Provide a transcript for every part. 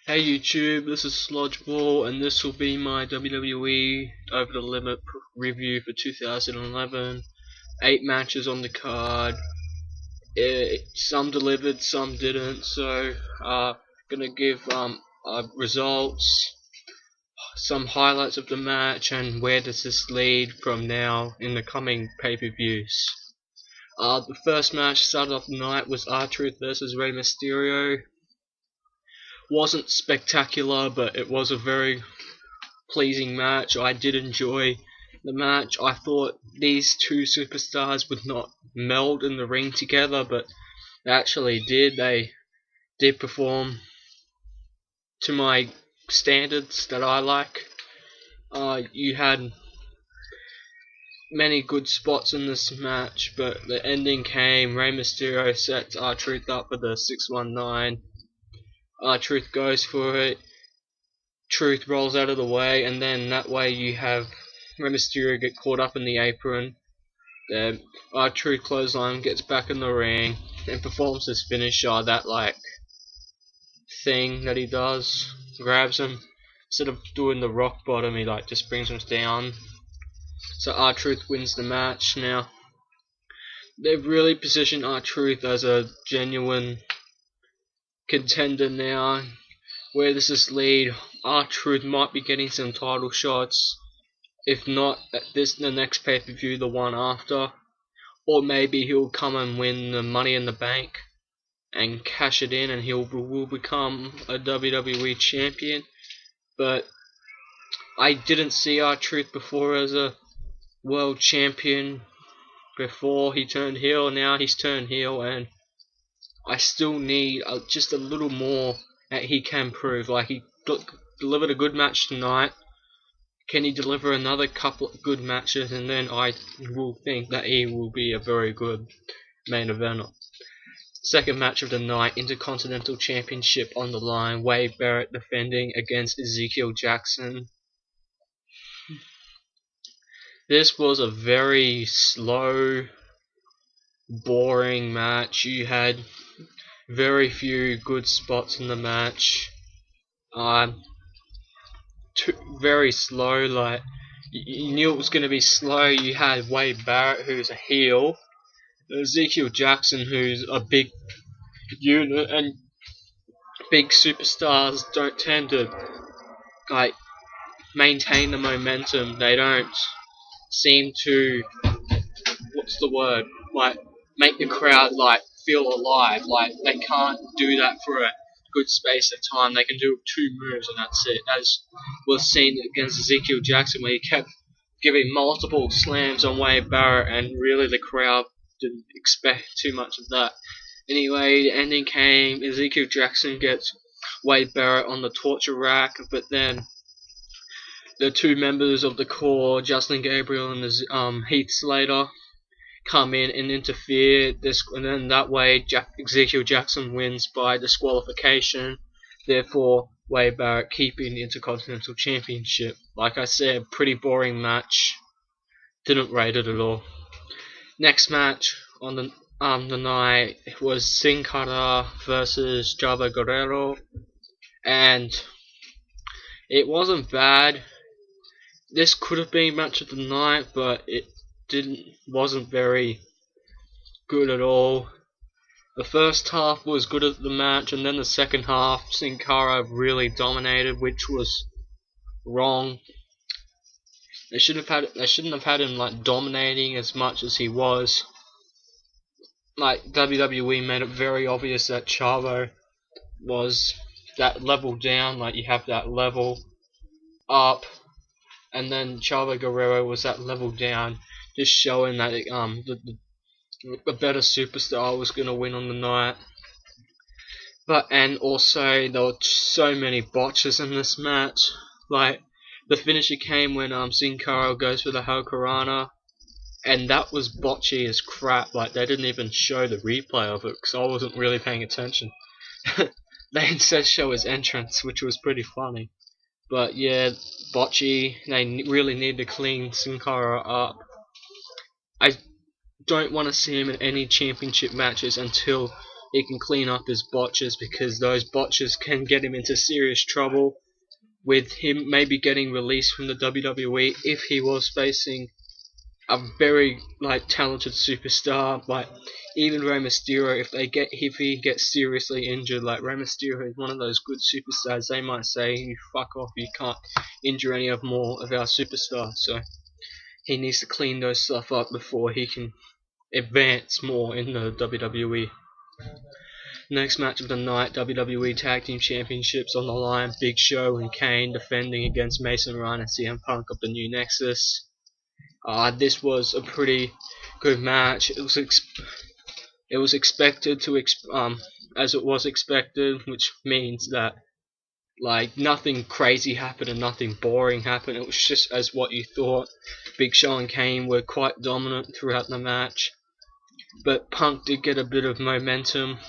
Hey YouTube, this is Slodgeball, and this will be my WWE Over the Limit review for 2011. 8 matches on the card. Some delivered, some didn't. So, gonna give results, some highlights of the match, and where does this lead from now in the coming pay-per-views. The first match started off the night was R-Truth versus Rey Mysterio. Wasn't spectacular, but it was a very pleasing match. I did enjoy the match. I thought these two superstars would not meld in the ring together, but they actually did. They did perform to my standards that I like. You had many good spots in this match, but the ending came. Rey Mysterio sets R-Truth up for the 619. Truth goes for it. Truth rolls out of the way, and then that way you have Rey Mysterio get caught up in the apron. Then Truth clothesline, gets back in the ring and performs his finisher, that thing that he does. Grabs him. Instead of doing the rock bottom, he just brings him down. So R-Truth wins the match. Now they've really positioned R-Truth as a genuine contender now. Where does this lead? R-Truth might be getting some title shots, if not at the next pay-per-view, the one after, or maybe he'll come and win the Money in the Bank and cash it in, and will become a WWE champion. But I didn't see R-Truth before as a world champion before he turned heel. Now he's turned heel, and I still need just a little more that he can prove. He delivered a good match tonight. Can he deliver another couple of good matches, and then I will think that he will be a very good main eventer. Second match of the night, Intercontinental Championship on the line. Wade Barrett defending against Ezekiel Jackson. This was a very slow, boring match. You had very few good spots in the match. Very slow. You knew it was going to be slow. You had Wade Barrett, who's a heel, Ezekiel Jackson, who's a big unit, and big superstars don't tend to maintain the momentum. They don't seem to, make the crowd feel alive. They can't do that for a good space of time. They can do 2 moves and that's it. As was seen against Ezekiel Jackson, where he kept giving multiple slams on Wade Barrett, and really the crowd didn't expect too much of that. Anyway, the ending came. Ezekiel Jackson gets Wade Barrett on the torture rack, but then the 2 members of the core, Justin Gabriel and Heath Slater, come in and interfere. And then that way Ezekiel Jackson wins by disqualification. Therefore, Wade Barrett keeping the Intercontinental Championship. Like I said, pretty boring match. Didn't rate it at all. Next match on the night was Sin Cara versus Chavo Guerrero, and it wasn't bad. This could have been match of the night, but it wasn't very good at all. The first half was good at the match, and then the second half, Sin Cara really dominated, which was wrong. They shouldn't have had him dominating as much as he was. WWE made it very obvious that Chavo was that level down. You have that level up, and then Chavo Guerrero was that level down, just showing that the better superstar was going to win on the night. And also there were so many botches in this match. The finisher came when Sin Cara goes for the Hurricanrana, and that was botchy as crap. They didn't even show the replay of it, because I wasn't really paying attention. They instead show his entrance, which was pretty funny. But yeah, botchy. They really need to clean Sin Cara up. I don't want to see him in any championship matches until he can clean up his botches, because those botches can get him into serious trouble, with him maybe getting released from the WWE if he was facing a very talented superstar. Like even Rey Mysterio, if he gets seriously injured, like Rey Mysterio is one of those good superstars, they might say, "You fuck off, you can't injure any more of our superstars." So he needs to clean those stuff up before he can advance more in the WWE. Next match of the night, WWE Tag Team Championships on the line. Big Show and Kane defending against Mason Ryan and CM Punk of the New Nexus. This was a pretty good match. It was expected to as it was expected, which means that nothing crazy happened and nothing boring happened. It was just as what you thought. Big Show and Kane were quite dominant throughout the match, but Punk did get a bit of momentum.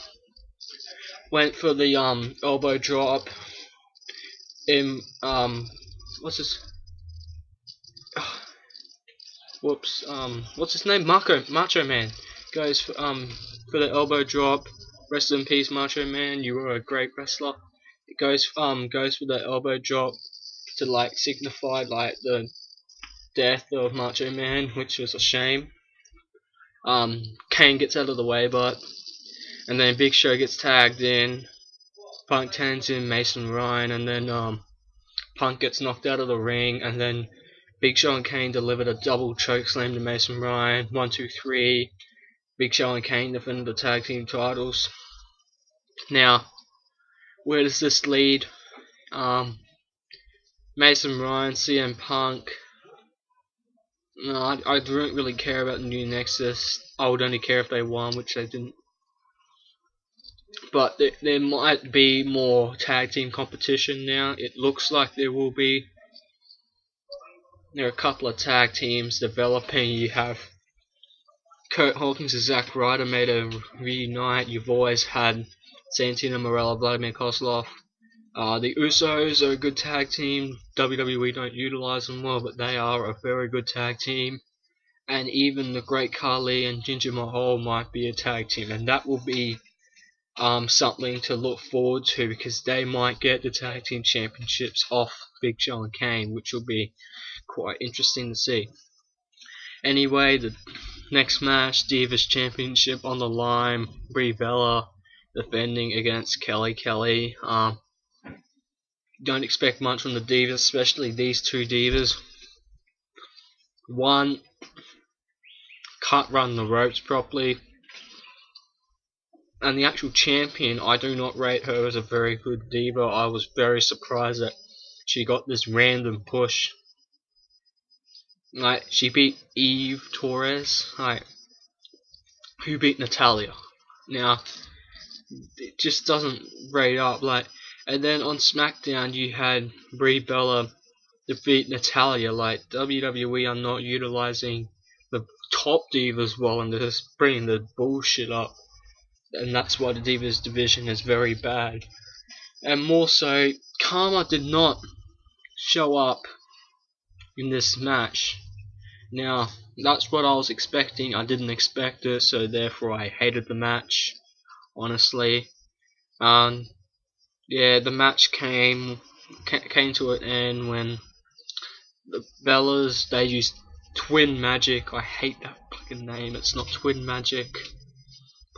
Went for the elbow drop. What's his name? Macho Man goes for the elbow drop. Rest in peace, Macho Man. You were a great wrestler. It goes for the elbow drop to signify the death of Macho Man, which was a shame. Kane gets out of the way, and then Big Show gets tagged in. Punk tags in Mason Ryan, and then Punk gets knocked out of the ring, and then Big Show and Kane delivered a double chokeslam to Mason Ryan. 1, 2, 3. Big Show and Kane defended the tag team titles. Now, where does this lead? Mason Ryan, CM Punk. No, I don't really care about the New Nexus. I would only care if they won, which they didn't. But there might be more tag team competition now. It looks like there will be. There are a couple of tag teams developing. You have Kurt Hawkins and Zack Ryder made a reunite. You've always had Santino Marella, Vladimir Kozlov. The Usos are a good tag team. WWE don't utilize them well, but they are a very good tag team. And even the Great Khali and Jinder Mahal might be a tag team, and that will be something to look forward to, because they might get the tag team championships off Big Show and Kane, which will be quite interesting to see. Anyway, the next match, Divas Championship on the line. Brie Bella defending against Kelly Kelly. Don't expect much from the Divas, especially these two Divas. One, can't run the ropes properly. And the actual champion, I do not rate her as a very good diva. I was very surprised that she got this random push. She beat Eve Torres, who beat Natalia. Now, it just doesn't rate up. And then on SmackDown, you had Brie Bella defeat Natalia. WWE are not utilizing the top divas well, and they're just bringing the bullshit up. And that's why the Divas division is very bad. And more so, Karma did not show up in this match. Now, that's what I was expecting. I didn't expect it, so therefore I hated the match, honestly. Yeah, the match came to an end when the Bellas, they used Twin Magic. I hate that fucking name. It's not Twin Magic.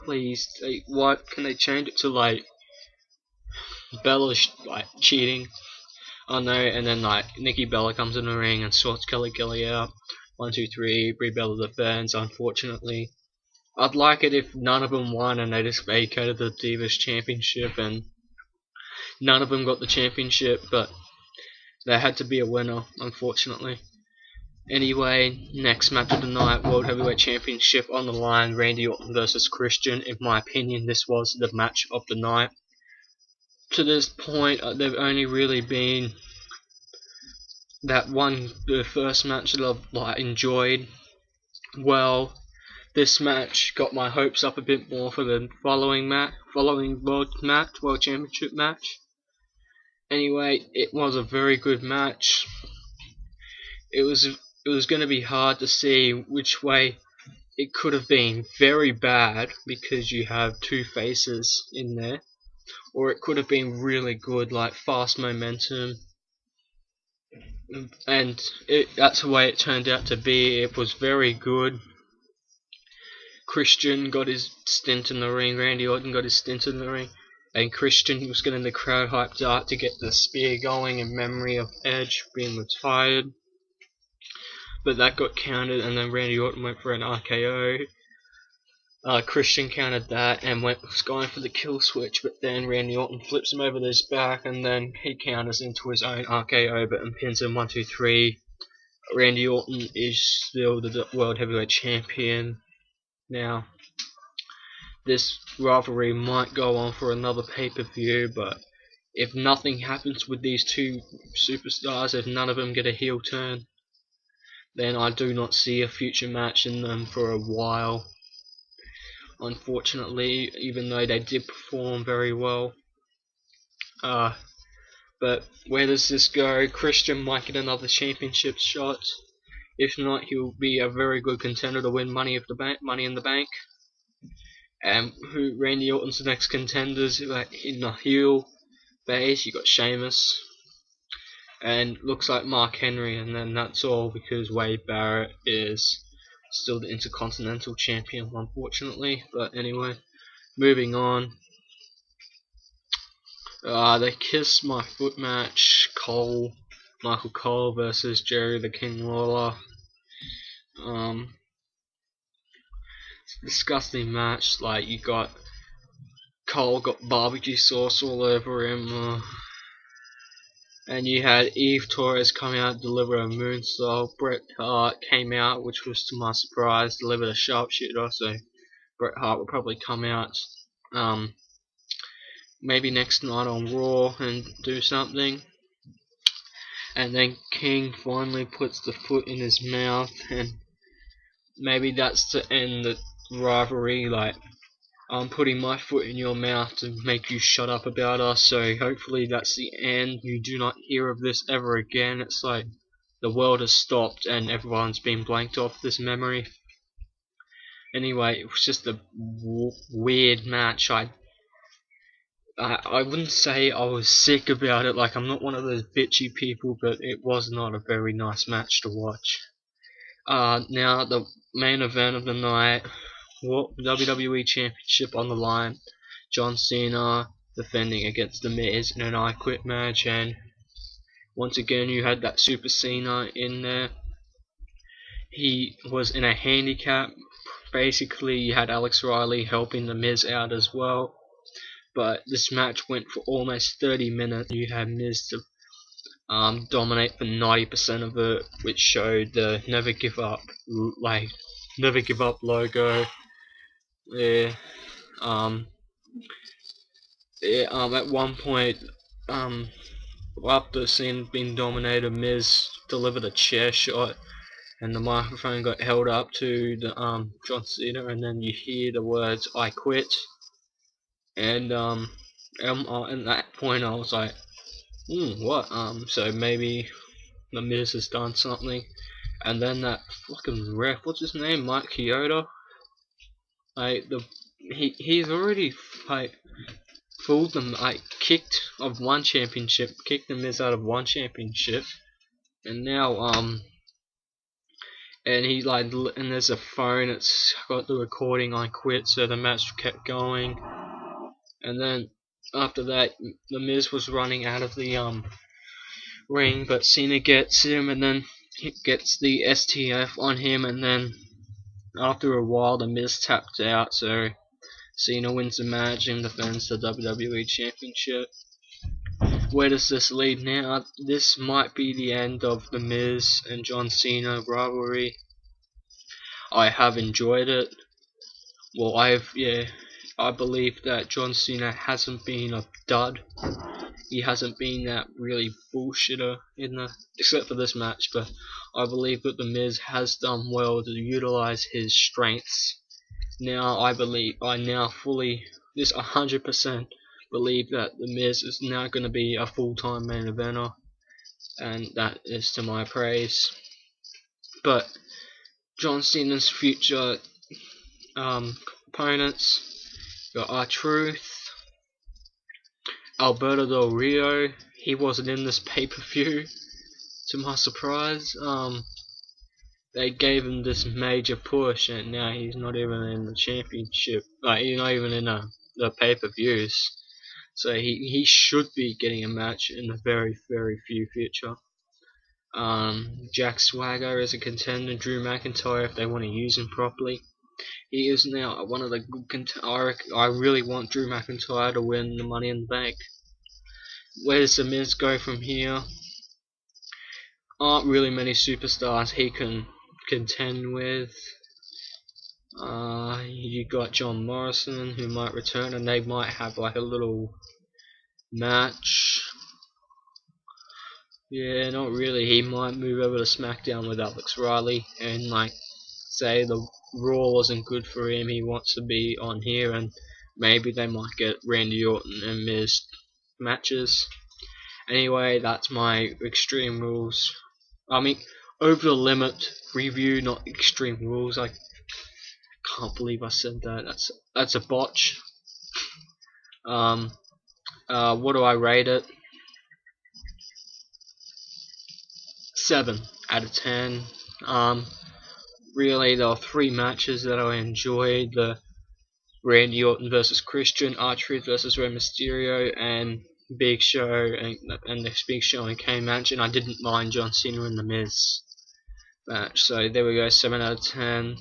Please, what can they change it to Bella cheating? Oh no, and then Nikki Bella comes in the ring and sorts Kelly Kelly out. 1, 2, 3, Brie Bella defends, unfortunately. I'd like it if none of them won and they just vacated the Divas Championship and none of them got the championship, but there had to be a winner, unfortunately. Anyway, next match of the night, World Heavyweight Championship on the line, Randy Orton versus Christian. In my opinion, this was the match of the night. To this point, they've only really been the first match that I've enjoyed. Well, this match got my hopes up a bit more for the following World Championship match. Anyway, it was a very good match. It was going to be hard to see which way it could have been very bad because you have two faces in there, or it could have been really good, like fast momentum, and that's the way it turned out to be. It was very good. Christian got his stint in the ring, Randy Orton got his stint in the ring, and Christian was getting the crowd hyped up to get the spear going in memory of Edge being retired. But that got countered, and then Randy Orton went for an RKO. Christian countered that and was going for the kill switch, but then Randy Orton flips him over his back, and then he counters into his own RKO, but and pins him 1, 2, 3. Randy Orton is still the World Heavyweight Champion. Now, this rivalry might go on for another pay-per-view, but if nothing happens with these two superstars, if none of them get a heel turn, then I do not see a future match in them for a while. Unfortunately, even though they did perform very well. But where does this go? Christian might get another championship shot. If not, he'll be a very good contender to win Money in the Bank. And who Randy Orton's next contenders in the heel base? You got Sheamus, and looks like Mark Henry, and then that's all because Wade Barrett is still the Intercontinental Champion, unfortunately. But anyway, moving on. The Kiss My Foot match, Michael Cole versus Jerry the King Lawler. Disgusting match. Like, you got Cole got barbecue sauce all over him, and you had Eve Torres come out, deliver a moonsault. Bret Hart came out, which was to my surprise, delivered a sharpshooter. So Bret Hart will probably come out maybe next night on Raw and do something. And then King finally puts the foot in his mouth, and maybe that's to end the rivalry. Like, I'm putting my foot in your mouth to make you shut up about us. So hopefully that's the end. You do not hear of this ever again. It's like the world has stopped and everyone's been blanked off this memory. Anyway, it was just a weird match. I wouldn't say I was sick about it. Like, I'm not one of those bitchy people, but it was not a very nice match to watch. Now the main event of the night, WWE Championship on the line. John Cena defending against The Miz in an I Quit match, and once again you had that Super Cena in there. He was in a handicap. Basically, you had Alex Riley helping The Miz out as well. But this match went for almost 30 minutes. You had Miz to dominate for 90% of it, which showed the never give up logo. At one point, after Cena being dominated, Miz delivered a chair shot, and the microphone got held up to the John Cena, and then you hear the words "I quit." And at that point I was like, what? So maybe the Miz has done something. And then that fucking ref, what's his name, Mike Chioda? Like, he's already fooled them. Kicked the Miz out of one championship, and now and he and there's a phone. It's got the recording "I quit," so the match kept going. And then after that, the Miz was running out of the ring, but Cena gets him, and then he gets the STF on him, and then after a while the Miz tapped out, so Cena wins the match and defends the WWE Championship. Where does this lead now? This might be the end of the Miz and John Cena rivalry. I have enjoyed it. Well, I believe that John Cena hasn't been a dud. He hasn't been that really bullshitter except for this match, but I believe that The Miz has done well to utilize his strengths. Now I now fully, 100% believe that The Miz is now going to be a full-time main eventer, and that is to my praise. But John Cena's future, opponents. Got R-Truth, Alberto Del Rio. He wasn't in this pay-per-view, to my surprise. They gave him this major push, and now he's not even in the championship. Like, he's not even in the pay-per-views. So he should be getting a match in the very, very few future. Jack Swagger is a contender. Drew McIntyre, if they want to use him properly. He is now one of the good contenders. I really want Drew McIntyre to win the Money in the Bank. Where does The Miz go from here? Aren't really many superstars he can contend with. You got John Morrison, who might return, and they might have like a little match. Yeah, not really. He might move over to SmackDown with Alex Riley and like say the Raw wasn't good for him. He wants to be on here, and maybe they might get Randy Orton and Miz matches. Anyway, that's my Extreme Rules. I mean, Over the Limit review, not Extreme Rules. I can't believe I said that. That's a botch. What do I rate it? 7 out of 10. Really, there were 3 matches that I enjoyed: the Randy Orton versus Christian, R-Truth versus Rey Mysterio, and Big Show and this Big Show and Kane match. And I didn't mind John Cena and The Miz match. So there we go, 7 out of 10.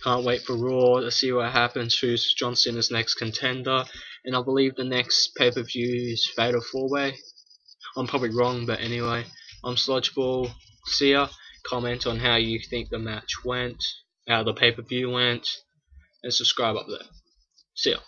Can't wait for Raw to see what happens. Who's John Cena's next contender? And I believe the next pay-per-view is Fatal 4-Way. I'm probably wrong, but anyway, I'm Sludgeball. See ya. Comment on how you think the match went, how the pay-per-view went, and subscribe up there. See ya.